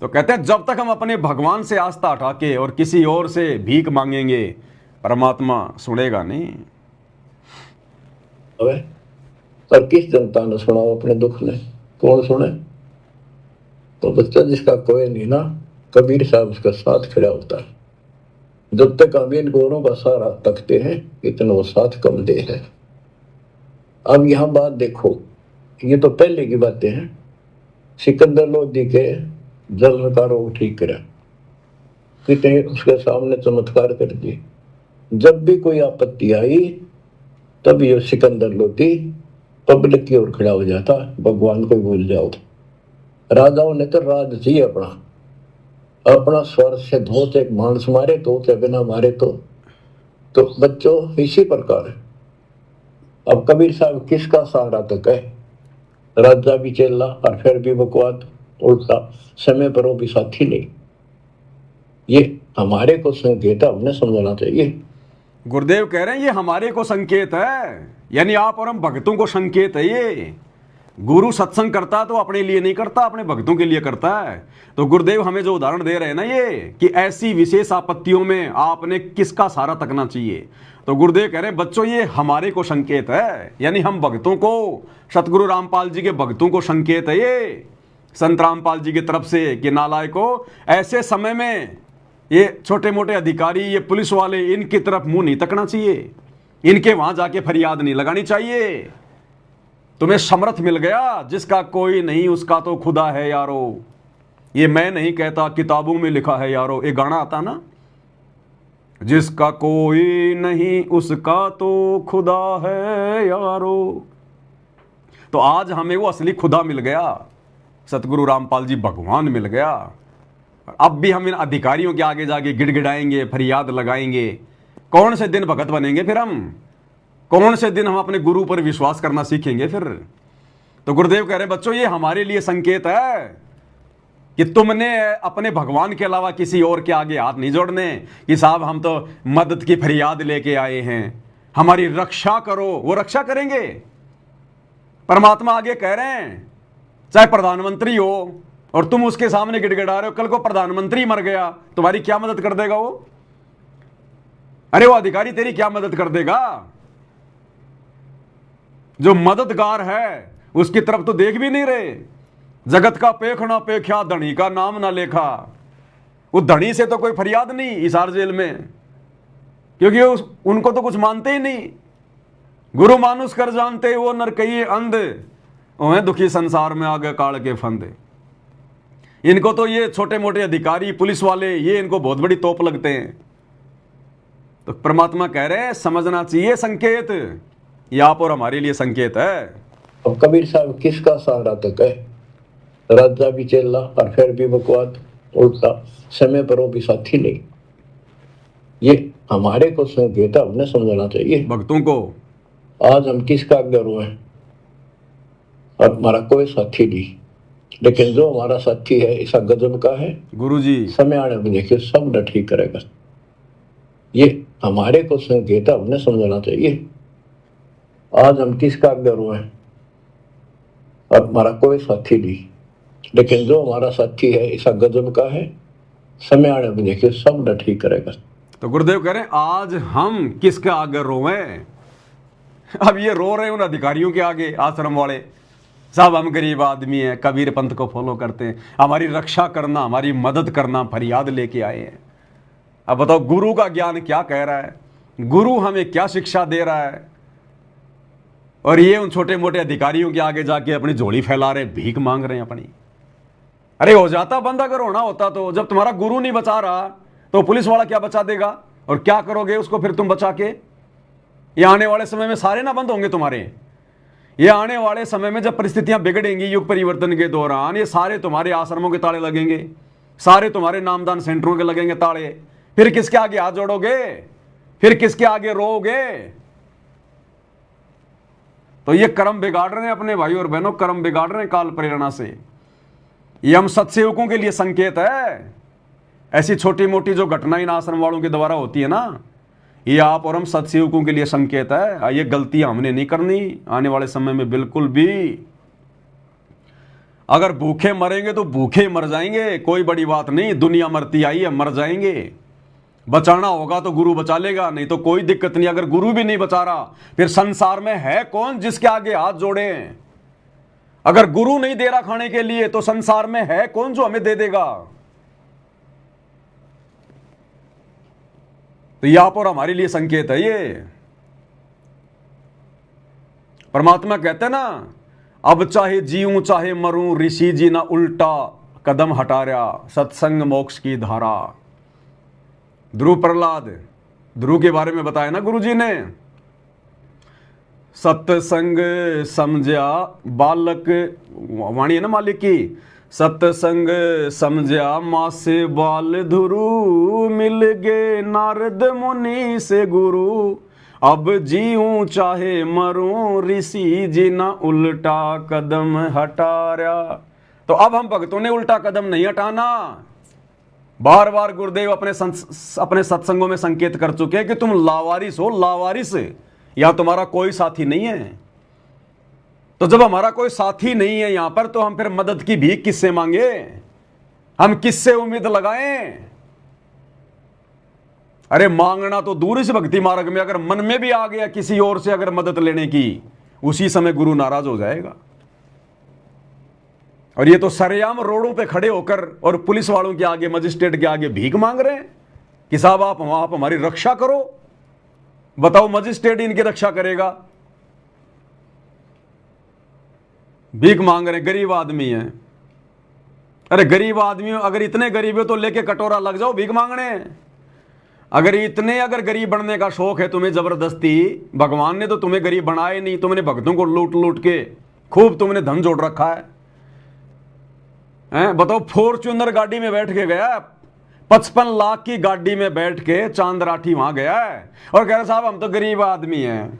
तो कहते हैं जब तक हम अपने भगवान से आस्था हटा के और किसी और से भीख मांगेंगे परमात्मा सुनेगा नहीं। अबे पर किस जनता ने सुना अपने दुख ने? कौन सुने? तो बच्चा जिसका कोई नहीं ना, कबीर साहब उसका साथ खड़ा होता है। जब तक हम इन गोरों का सहारा तकते हैं इतना वो साथ कम दे है। अब यहां बात देखो, ये तो पहले की बातें हैं। सिकंदर लोधी के जलन का रोग ठीक करा, कितने उसके सामने चमत्कार कर दिए। जब भी कोई आपत्ति आई तब ये सिकंदर लोधी पब्लिक की ओर खड़ा हो जाता, भगवान को भूल जाओ। राजाओं ने तो राज चाहिए अपना, अपना स्वर से धोते एक मानस मारे तो के बिना मारे तो बच्चों इसी प्रकार है। अब कबीर साहब किसका सहारा तक है? राजा भी चेला और फिर भी बकवाद उल्टा, समय पर वो भी साथी नहीं। ये हमारे को संकेत हमने समझना चाहिए। गुरुदेव कह रहे हैं ये हमारे को संकेत है, यानी आप और हम भक्तों को संकेत है। ये गुरु सत्संग करता तो अपने लिए नहीं करता, अपने भक्तों के लिए करता है। तो गुरुदेव हमें जो उदाहरण दे रहे हैं ना ये, कि ऐसी विशेष आपत्तियों में आपने किसका सहारा तकना चाहिए। तो गुरुदेव कह रहे हैं बच्चों ये हमारे को संकेत है, यानी हम भक्तों को, सतगुरु रामपाल जी के भक्तों को संकेत है ये संत रामपाल जी की तरफ से, कि नालायकों ऐसे समय में ये छोटे मोटे अधिकारी, ये पुलिस वाले, इनकी तरफ मुंह नहीं तकना चाहिए, इनके वहां जाके फरियाद नहीं लगानी चाहिए। तुम्हें समर्थ मिल गया, जिसका कोई नहीं उसका तो खुदा है यारो। ये मैं नहीं कहता, किताबों में लिखा है यारो। एक गाना आता ना, जिसका कोई नहीं उसका तो खुदा है यारो। तो आज हमें वो असली खुदा मिल गया, सतगुरु रामपाल जी भगवान मिल गया। अब भी हम इन अधिकारियों के आगे जाके गिड़गिड़ाएंगे, फरियाद लगाएंगे। कौन से दिन भगत बनेंगे फिर हम? कौन से दिन हम अपने गुरु पर विश्वास करना सीखेंगे फिर? तो गुरुदेव कह रहे हैं बच्चों ये हमारे लिए संकेत है कि तुमने अपने भगवान के अलावा किसी और के आगे हाथ नहीं जोड़ने, कि साहब हम तो मदद की फरियाद लेके आए हैं, हमारी रक्षा करो। वो रक्षा करेंगे। परमात्मा आगे कह रहे हैं चाहे प्रधानमंत्री हो और तुम उसके सामने गिड़गिड़ा रहे हो, कल को प्रधानमंत्री मर गया, तुम्हारी क्या मदद कर देगा वो? अरे वो अधिकारी तेरी क्या मदद कर देगा? जो मददगार है उसकी तरफ तो देख भी नहीं रहे। जगत का पेखना पेख्या धनी का नाम ना लेखा। वो धनी से तो कोई फरियाद नहीं हिसार जेल में, क्योंकि उनको तो कुछ मानते ही नहीं। गुरु मानुष कर जानते वो नरकई अंध, उन्हें दुखी संसार में आगे काल के फंदे। इनको तो ये छोटे मोटे अधिकारी, पुलिस वाले, ये इनको बहुत बड़ी तोप लगते हैं। तो परमात्मा कह रहे हैं समझना चाहिए संकेत, ये आप और हमारे लिए संकेत है। अब कबीर साहब किसका सहारा तक है? राजा भी चेला और फिर भी बकवाद उल्टा, समय पर वो भी साथी नहीं। ये हमारे को संकेत हमने समझना चाहिए भक्तों को। आज हम किसका गुरु हैं और हमारा कोई साथी नहीं, लेकिन जो हमारा साथी है ऐसा गजब का है, गुरु जी समय आने में देखिए सब न ठीक करेगा। ये हमारे को संकेत हमने समझना चाहिए। आज हम किसका गुरु हैं और हमारा कोई साथी नहीं, लेकिन जो हमारा साथी है ऐसा गजब का है, समय आने में देखिए सब न ठीक करेगा। तो गुरुदेव कह रहे हैं आज हम किसके आगे रोए? अब ये रो रहे हैं उन अधिकारियों के आगे, आश्रम वाले साहब हम गरीब आदमी हैं, कबीर पंथ को फॉलो करते हैं, हमारी रक्षा करना, हमारी मदद करना, फरियाद लेके आए हैं। अब बताओ गुरु का ज्ञान क्या कह रहा है, गुरु हमें क्या शिक्षा दे रहा है? और ये उन छोटे मोटे अधिकारियों के आगे जाके अपनी झोली फैला रहे, भीख मांग रहे हैं अपनी। अरे हो जाता बंद, अगर होना होता तो। जब तुम्हारा गुरु नहीं बचा रहा तो पुलिस वाला क्या बचा देगा? और क्या करोगे उसको फिर तुम बचा के? ये आने वाले समय में सारे ना बंद होंगे तुम्हारे। ये आने वाले समय में जब परिस्थितियां बिगड़ेंगी युग परिवर्तन के दौरान, ये सारे तुम्हारे आश्रमों के ताले लगेंगे, सारे तुम्हारे नामदान सेंटरों के लगेंगे ताले। फिर किसके आगे हाथ जोड़ोगे? फिर किसके आगे रोओगे? तो ये कर्म बिगाड़ रहे हैं अपने भाई और बहनों, कर्म बिगाड़ रहे हैं काल प्रेरणा से। ये हम सत्सेवकों के लिए संकेत है। ऐसी छोटी मोटी जो घटनाएं इन आश्रम वालों के द्वारा होती है ना, ये आप और हम सत्सेवकों के लिए संकेत है। ये गलतियां हमने नहीं करनी आने वाले समय में बिल्कुल भी। अगर भूखे मरेंगे तो भूखे मर जाएंगे, कोई बड़ी बात नहीं, दुनिया मरती आई है, मर जाएंगे। बचाना होगा तो गुरु बचा लेगा, नहीं तो कोई दिक्कत नहीं। अगर गुरु भी नहीं बचा रहा, फिर संसार में है कौन जिसके आगे हाथ जोड़े? अगर गुरु नहीं दे रहा खाने के लिए, तो संसार में है कौन जो हमें दे देगा? तो यहां पर हमारे लिए संकेत है ये। परमात्मा कहते हैं ना, अब चाहे जीऊं चाहे मरूं, ऋषि जी ना उल्टा कदम हटा रहा, सत्संग मोक्ष की धारा। ध्रुव प्रहलाद, ध्रुव के बारे में बताया ना गुरु जी ने। सत्संग समझा बालक, वाणी है ना मालिक की, सत्संग समझा माँ से बाल धुरु, मिल गए नारद मुनि से गुरु, अब जीऊं चाहे मरूं, ऋषि जी ना उल्टा कदम हटा रहा। तो अब हम भक्तों ने उल्टा कदम नहीं हटाना। बार बार गुरुदेव अपने सत्संगों में संकेत कर चुके हैं कि तुम लावारिस हो, लावारिस, या तुम्हारा कोई साथी नहीं है। तो जब हमारा कोई साथी नहीं है यहां पर, तो हम फिर मदद की भीख किससे मांगे? हम किससे उम्मीद लगाएं? अरे मांगना तो दूर से भक्ति मार्ग में, अगर मन में भी आ गया किसी और से अगर मदद लेने की, उसी समय गुरु नाराज हो जाएगा। और ये तो सरेआम रोडों पे खड़े होकर और पुलिस वालों के आगे, मजिस्ट्रेट के आगे भीख मांग रहे हैं कि साहब आप हमारी रक्षा करो। बताओ मजिस्ट्रेट इनकी रक्षा करेगा? भीख मांग रहे, गरीब आदमी है। अरे गरीब आदमी, अगर इतने गरीब हो तो लेके कटोरा लग जाओ भीख मांगने। अगर गरीब बनने का शौक है तुम्हें जबरदस्ती, भगवान ने तो तुम्हें गरीब बनाए नहीं, तुमने भक्तों को लूट लूट के खूब तुमने धन जोड़ रखा है। बताओ, फॉर्च्यूनर गाड़ी में बैठ के गया, 55 लाख की गाड़ी में बैठ के चांदराठी वहां गया है, और कह रहे साहब हम तो गरीब आदमी हैं।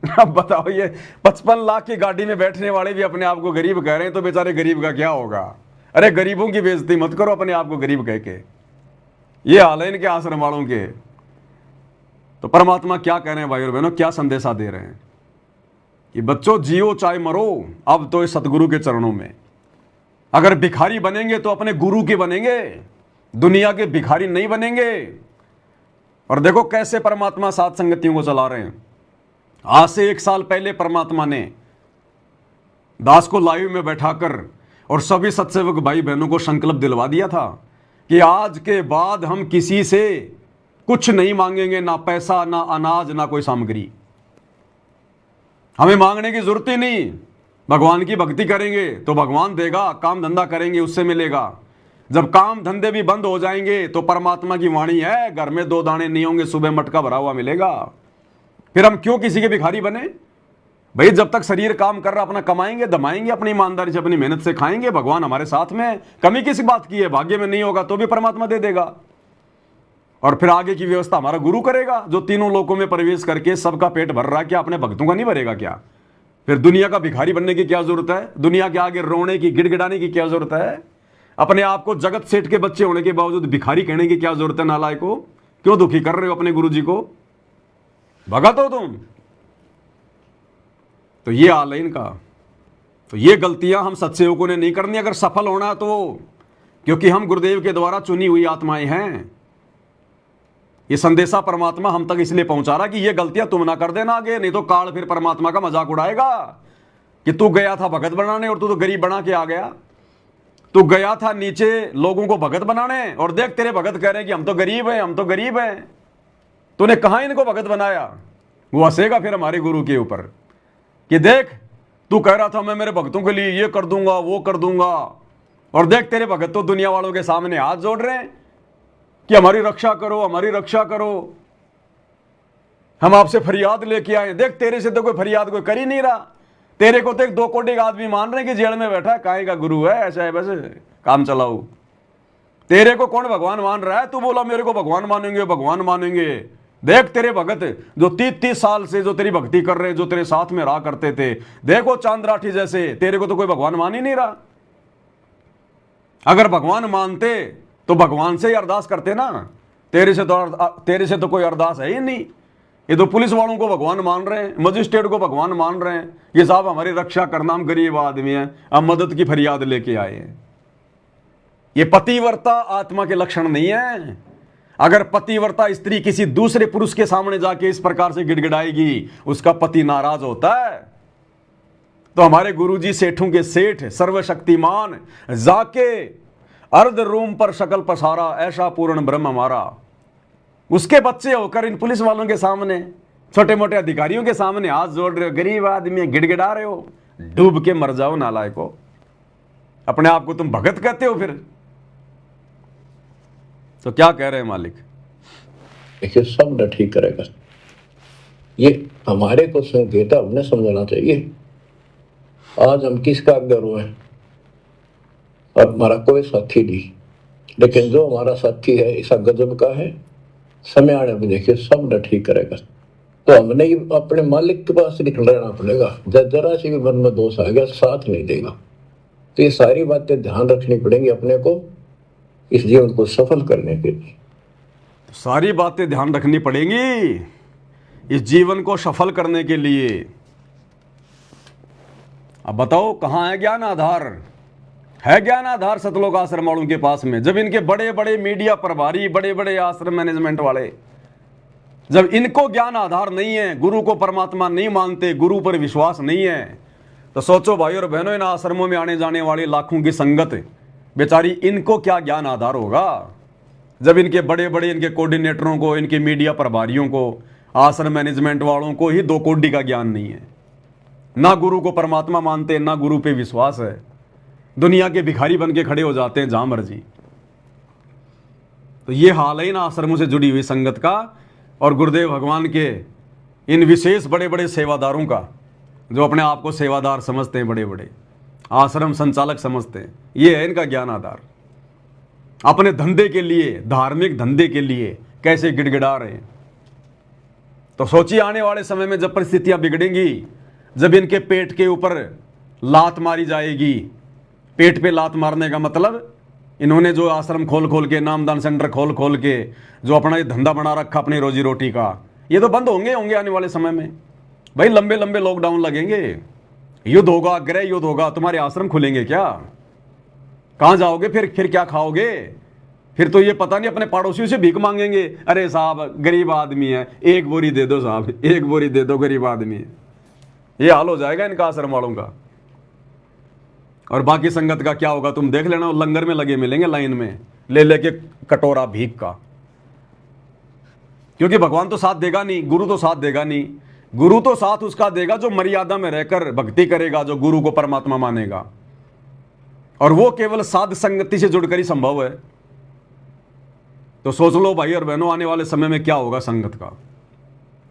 अब बताओ, ये 55 लाख की गाड़ी में बैठने वाले भी अपने आप को गरीब कह रहे हैं, तो बेचारे गरीब का क्या होगा? अरे गरीबों की बेइज्जती मत करो अपने आप को गरीब कह के। ये हाल है इनके आश्रम वालों के। तो परमात्मा क्या कह रहे हैं भाई और बहनों, क्या संदेशा दे रहे हैं कि बच्चों जियो चाहे मरो, अब तो इस सतगुरु के चरणों में। अगर भिखारी बनेंगे तो अपने गुरु के बनेंगे, दुनिया के भिखारी नहीं बनेंगे। और देखो कैसे परमात्मा सात संगतियों को चला रहे हैं। आज से 1 साल पहले परमात्मा ने दास को लाइव में बैठाकर और सभी सत्सेवक भाई बहनों को संकल्प दिलवा दिया था कि आज के बाद हम किसी से कुछ नहीं मांगेंगे, ना पैसा, ना अनाज, ना कोई सामग्री। हमें मांगने की जरूरत ही नहीं। भगवान की भक्ति करेंगे तो भगवान देगा, काम धंधा करेंगे उससे मिलेगा। जब काम धंधे भी बंद हो जाएंगे तो परमात्मा की वाणी है, घर में 2 दाने नहीं होंगे, सुबह मटका भरा हुआ मिलेगा। फिर हम क्यों किसी के भिखारी बने भाई? जब तक शरीर काम कर रहा, अपना कमाएंगे, दमाएंगे, अपनी ईमानदारी से, अपनी मेहनत से खाएंगे, भगवान हमारे साथ में। कमी किसी बात की है? भाग्य में नहीं होगा तो भी परमात्मा दे देगा। और फिर आगे की व्यवस्था हमारा गुरु करेगा, जो तीनों लोकों में प्रवेश करके सबका पेट भर रहा है। क्या अपने भक्तों का नहीं भरेगा क्या? फिर दुनिया का भिखारी बनने की क्या जरूरत है? दुनिया के आगे रोने की, गिड़गिड़ाने की क्या जरूरत है? अपने आप को जगत सेठ के बच्चे होने के बावजूद भिखारी कहने की क्या जरूरत है? नालायक को क्यों दुखी कर रहे हो अपने गुरु जी को? भगत हो तुम। तो ये हाल है इनका। तो ये गलतियां हम सत्सेवकों ने नहीं करनी अगर सफल होना है तो, क्योंकि हम गुरुदेव के द्वारा चुनी हुई आत्माएं हैं। ये संदेशा परमात्मा हम तक इसलिए पहुंचा रहा कि ये गलतियां तुम ना कर देना आगे, नहीं तो काल फिर परमात्मा का मजाक उड़ाएगा कि तू गया था भगत बनाने और तू तो गरीब बना के आ गया। तू गया था नीचे लोगों को भगत बनाने, और देख तेरे भगत कह रहे हैं कि हम तो गरीब हैं, हम तो गरीब हैं। तूने कहां इनको भगत बनाया? वो हंसेगा फिर हमारे गुरु के ऊपर कि देख तू कह रहा था मैं मेरे भक्तों के लिए ये कर दूंगा, वो कर दूंगा, और देख तेरे भगत तो दुनिया वालों के सामने हाथ जोड़ रहे हैं कि हमारी रक्षा करो, हमारी रक्षा करो, हम आपसे फरियाद लेके आए। देख तेरे से तो कोई फरियाद कोई कर ही नहीं रहा। तेरे को तो एक 2 कोटी का आदमी मान रहे हैं कि जेल में बैठा है, काहे का गुरु है, ऐसा है बस काम चलाओ। तेरे को कौन भगवान मान रहा है? तू बोला मेरे को भगवान मानेंगे, भगवान मानेंगे। देख तेरे भगत जो 30-30 साल से जो तेरी भक्ति कर रहे, जो तेरे साथ में रहा करते थे, देखो चांदराठी जैसे, तेरे को तो कोई भगवान मान ही नहीं रहा। अगर भगवान मानते तो भगवान से ही अरदास करते ना। तेरे से तो कोई अरदास है ही नहीं। ये तो पुलिस वालों को भगवान मान रहे हैं, मजिस्ट्रेट को भगवान मान रहे हैं। ये साहब हमारी रक्षा करना, हम गरीब आदमी हैं, अब मदद की फरियाद लेके आए हैं। ये पतिव्रता आत्मा के लक्षण नहीं है। अगर पतिव्रता स्त्री किसी दूसरे पुरुष के सामने जाके इस प्रकार से गिड़गिड़ाएगी, उसका पति नाराज होता है। तो हमारे गुरुजी सेठों के सेठ सर्वशक्तिमान जाके अर्ध रूम पर शकल पसारा, ऐसा पूर्ण ब्रह्म हमारा, उसके बच्चे होकर इन पुलिस वालों के सामने, छोटे मोटे अधिकारियों के सामने हाथ जोड़ रहे हो, गरीब आदमी गिड़गिड़ा रहे हो। डूब के मर जाओ नालायको। अपने आप को तुम भगत कहते हो फिर। तो क्या कह रहे हैं मालिक? देखिए सब न ठीक करेगा, ये हमारे को संकेत हमने समझना चाहिए। आज हम किसका आज्ञा रोए, अब हमारा कोई साथी नहीं, लेकिन जो हमारा साथी है ऐसा गजब का है, समय आने में देखिए सब न ठीक करेगा। तो हमने ही अपने मालिक के पास रहना पड़ेगा। जरा सी भी मन में दोष आ गया, साथ नहीं देगा। तो ये सारी बातें ध्यान रखनी पड़ेंगी अपने को, इस जीवन को सफल करने के लिए। सारी बातें ध्यान रखनी पड़ेंगी इस जीवन को सफल करने के लिए। अब बताओ कहाँ है ज्ञान आधार? है ज्ञान आधार सतलोक आश्रम वालों के पास में? जब इनके बड़े बड़े मीडिया प्रभारी, बड़े बड़े आश्रम मैनेजमेंट वाले, जब इनको ज्ञान आधार नहीं है, गुरु को परमात्मा नहीं मानते, गुरु पर विश्वास नहीं है, तो सोचो भाई और बहनों, इन आश्रमों में आने जाने वाले लाखों की संगत, बेचारी इनको क्या ज्ञान आधार होगा? जब इनके बड़े बड़े इनके कोऑर्डिनेटरों को, इनके मीडिया प्रभारियों को, आश्रम मैनेजमेंट वालों को ही 2 कौड़ी का ज्ञान नहीं है, ना गुरु को परमात्मा मानते, ना गुरु पे विश्वास है, दुनिया के भिखारी बन के खड़े हो जाते हैं जहां मर्जी। तो ये हाल है इन आश्रमों से जुड़ी हुई संगत का, और गुरुदेव भगवान के इन विशेष बड़े बड़े सेवादारों का, जो अपने आप को सेवादार समझते हैं, बड़े बड़े आश्रम संचालक समझते हैं। ये है इनका ज्ञान आधार। अपने धंधे के लिए, धार्मिक धंधे के लिए कैसे गिड़गिड़ा रहे हैं। तो सोचिए आने वाले समय में जब परिस्थितियां बिगड़ेंगी, जब इनके पेट के ऊपर लात मारी जाएगी। पेट पे लात मारने का मतलब, इन्होंने जो आश्रम खोल खोल के, नामदान सेंटर खोल खोल के जो अपना ये धंधा बना रखा अपनी रोजी रोटी का, ये तो बंद होंगे आने वाले समय में। भाई लंबे लंबे लॉकडाउन लगेंगे, युद्ध होगा, गृह युद्ध होगा, तुम्हारे आश्रम खुलेंगे क्या? कहाँ जाओगे फिर क्या खाओगे? फिर तो ये पता नहीं, अपने पड़ोसियों से भीख मांगेंगे। अरे साहब गरीब आदमी है, 1 बोरी दे दो साहब, 1 बोरी दे दो, गरीब आदमी है। ये हाल हो जाएगा इनका आश्रम वालों का। और बाकी संगत का क्या होगा तुम देख लेना। लंगर में लगे मिलेंगे लाइन में, ले लेके कटोरा भीख का। क्योंकि भगवान तो साथ देगा नहीं, गुरु तो साथ देगा नहीं। गुरु तो साथ उसका देगा जो मर्यादा में रहकर भक्ति करेगा, जो गुरु को परमात्मा मानेगा, और वो केवल साध संगति से जुड़कर ही संभव है। तो सोच लो भाई और बहनों, आने वाले समय में क्या होगा संगत का।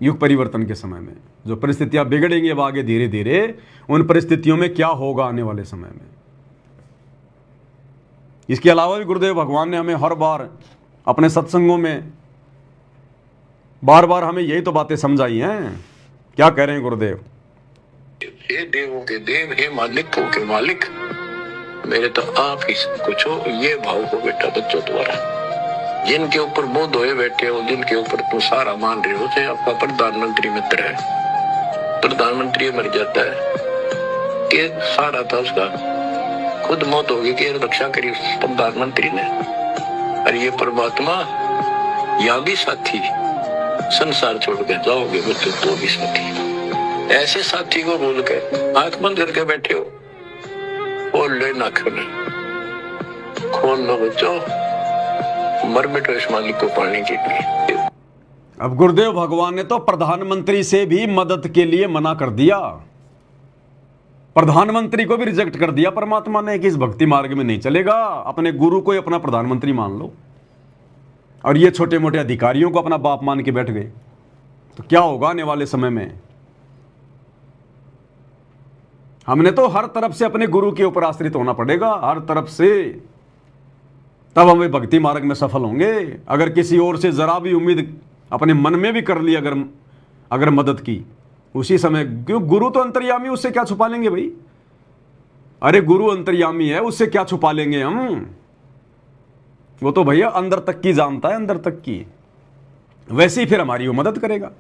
युग परिवर्तन के समय में जो परिस्थितियां बिगड़ेंगी अब आगे धीरे धीरे, उन परिस्थितियों में क्या होगा आने वाले समय में। इसके अलावा भी गुरुदेव भगवान ने हमें हर बार अपने सत्संगों में बार बार हमें यही तो बातें समझाई हैं। क्या कह रहे हैं गुरुदेव? हे देवों के देव, हे मालिकों के मालिक, मेरे तो आप ही सब कुछ हो। ये भाव को बेटा बच्चों द्वारा, जिनके ऊपर बोध होए बैठे हो, जिनके ऊपर तुम सारा मान रहे हो, चाहे आपका प्रधानमंत्री मित्र है, प्रधानमंत्री मर जाता है कि सारा था उसका, खुद मौत होगी कि रक्षा करी प्रधानमंत्री ने। और ये परमात्मा यहाँ भी साथी, संसार छोड़ के जाओगे बच्चों तो भी साथी। ऐसे साथी को बोल के आंख बंद करके बैठे हो, खोल लो ना खोले, खोल लो बच्चों, मर बैठो इस मालिक को पाने के लिए। अब गुरुदेव भगवान ने तो प्रधानमंत्री से भी मदद के लिए मना कर दिया। प्रधानमंत्री को भी रिजेक्ट कर दिया परमात्मा ने कि इस भक्ति मार्ग में नहीं चलेगा, अपने गुरु को ही अपना प्रधानमंत्री मान लो। और ये छोटे मोटे अधिकारियों को अपना बाप मान के बैठ गए। तो क्या होगा आने वाले समय में? हमने तो हर तरफ से अपने गुरु के ऊपर आश्रित होना पड़ेगा, हर तरफ से, तब हमें भक्ति मार्ग में सफल होंगे। अगर किसी और से जरा भी उम्मीद अपने मन में भी कर ली अगर मदद की, उसी समय, क्यों गुरु तो अंतर्यामी, उससे क्या छुपा लेंगे भाई? अरे गुरु अंतर्यामी है, उससे क्या छुपा लेंगे हम? वो तो भैया अंदर तक की जानता है, अंदर तक की। वैसे ही फिर हमारी वो मदद करेगा।